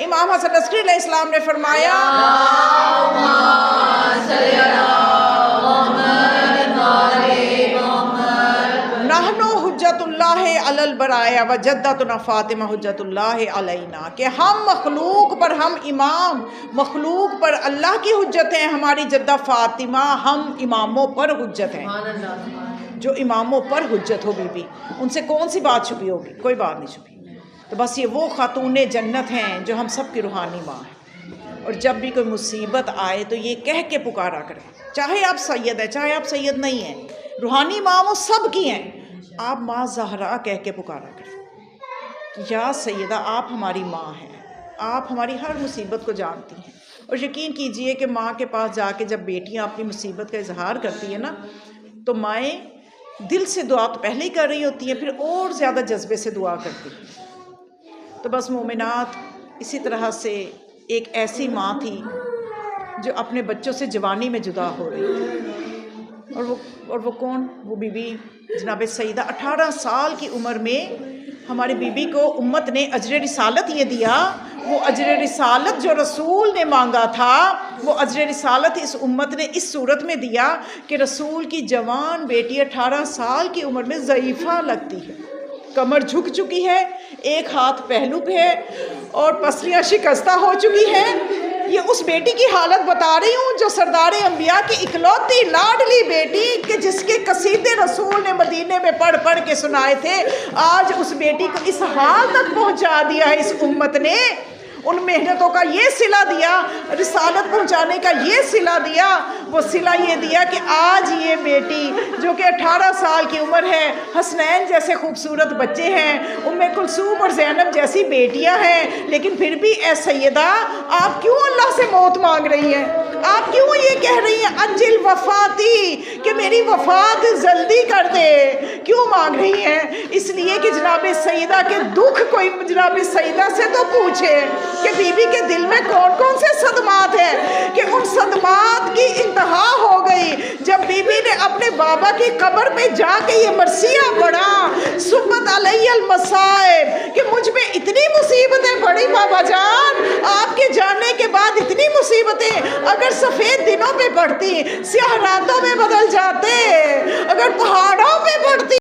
امام حسن عسکری علیہ السلام نے فرمایا نحنو حجت اللہ علی البرائے و جدتنا فاطمہ حجت اللہ علینا، کہ ہم مخلوق پر، ہم امام مخلوق پر اللہ کی حجت ہیں، ہماری جدہ فاطمہ ہم اماموں پر حجت ہیں۔ جو اماموں پر حجت ہو بی بی، ان سے کون سی بات چھپی ہوگی؟ کوئی بات نہیں چھپی۔ تو بس یہ وہ خاتون جنت ہیں جو ہم سب کی روحانی ماں ہیں، اور جب بھی کوئی مصیبت آئے تو یہ کہہ کے پکارا کریں، چاہے آپ سید ہیں چاہے آپ سید نہیں ہیں، روحانی ماں وہ سب کی ہیں، آپ ماں زہرا کہہ کے پکارا کریں، یا سیدہ آپ ہماری ماں ہیں، آپ ہماری ہر مصیبت کو جانتی ہیں۔ اور یقین کیجئے کہ ماں کے پاس جا کے جب بیٹیاں اپنی مصیبت کا اظہار کرتی ہیں نا، تو مائیں دل سے دعا تو پہلے ہی کر رہی ہوتی ہیں، پھر اور زیادہ جذبے سے دعا کرتی ہیں۔ تو بس مومنات، اسی طرح سے ایک ایسی ماں تھی جو اپنے بچوں سے جوانی میں جدا ہو رہی تھی، اور وہ کون؟ وہ بی بی جناب سیدہ 18 سال کی عمر میں ہماری بی بی کو امت نے اجر رسالت یہ دیا۔ وہ اجر رسالت جو رسول نے مانگا تھا، وہ اجر رسالت اس امت نے اس صورت میں دیا کہ رسول کی جوان بیٹی 18 سال کی عمر میں ضعیفہ لگتی ہے، کمر جھک چکی ہے، ایک ہاتھ پہلو پہ ہے اور پسلیاں شکستہ ہو چکی ہیں۔ یہ اس بیٹی کی حالت بتا رہی ہوں جو سردار انبیاء کی اکلوتی لاڈلی بیٹی، کہ جس کے قصیدے رسول نے مدینے میں پڑھ پڑھ کے سنائے تھے، آج اس بیٹی کو اس حال تک پہنچا دیا ہے اس امت نے۔ ان محنتوں کا یہ صلہ دیا، رسالت پہنچانے کا یہ صلہ دیا، وہ صلہ یہ دیا کہ آج یہ بیٹی جو کہ 18 سال کی عمر ہے، حسنین جیسے خوبصورت بچے ہیں، ام کلثوم اور زینب جیسی بیٹیاں ہیں، لیکن پھر بھی اے سیدہ آپ کیوں اللہ سے موت مانگ رہی ہیں؟ آپ کیوں یہ کہہ رہی ہیں انجل وفاتی، کہ میری وفات جلدی کر دے؟ کیوں مانگ رہی ہیں؟ اس لیے کہ جناب سیدہ کے دکھ کوئی جناب سیدہ سے تو پوچھے کہ بی بی کے دل میں کون کون سے صدمات ہیں، کہ ان صدمات کی انتہا ہو گئی جب بی بی نے اپنے بابا کی قبر پہ جا کے یہ مرثیہ پڑھا، صبت علی المصائب، کہ مجھ پہ اتنی مصیبتیں پڑی بابا جان، آپ کے جانے کے بعد اتنی مصیبتیں، اگر سفید دنوں پہ پڑتی، سیاہ راتوں میں بدل جاتے، اگر پہاڑوں پہ پڑتی